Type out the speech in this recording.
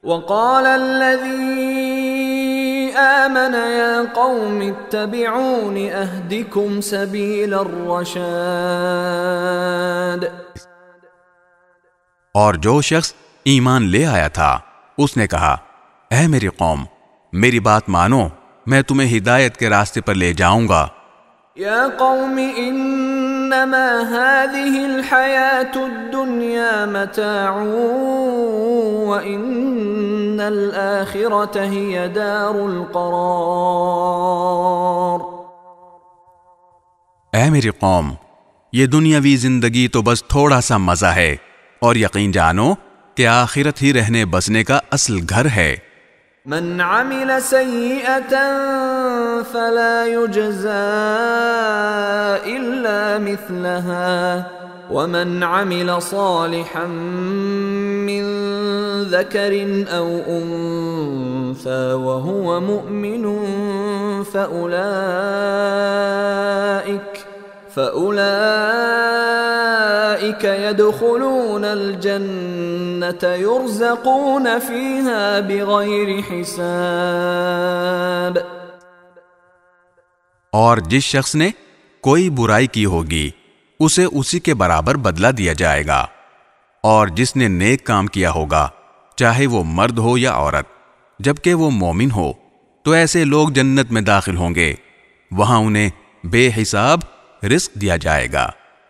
وقال الذي آمن يا قوم اتبعون أهدكم سبيل الرشاد. اور جو شخص ایمان لے آیا تھا اس نے کہا اے میری قوم میری بات مانو میں تمہیں ہدایت کے راستے پر لے جاؤں گا. یا قوم انما هذه الحیاة الدنیا متاع وان الآخرة هي دار القرار. اے میری قوم یہ دنیاوی زندگی تو بس تھوڑا سا مزہ ہے اور یقین جانو کہ آخرت ہی رہنے بسنے کا اصل گھر ہے. من عمل سیئة فلا يجزى إلا مثلها ومن عمل صالحا من ذكر أو أنثى وهو مؤمن فأولئك يدخلون الجنة يرزقون فيها بغير حساب. اور جس شخص نے کوئی برائی کی ہوگی اسے اسی کے برابر بدلہ دیا جائے گا، اور جس نے نیک کام کیا ہوگا چاہے وہ مرد ہو یا عورت جبکہ وہ مومن ہو تو ایسے لوگ جنت میں داخل ہوں گے، وہاں انہیں بے حساب رزق دیا جائے گا.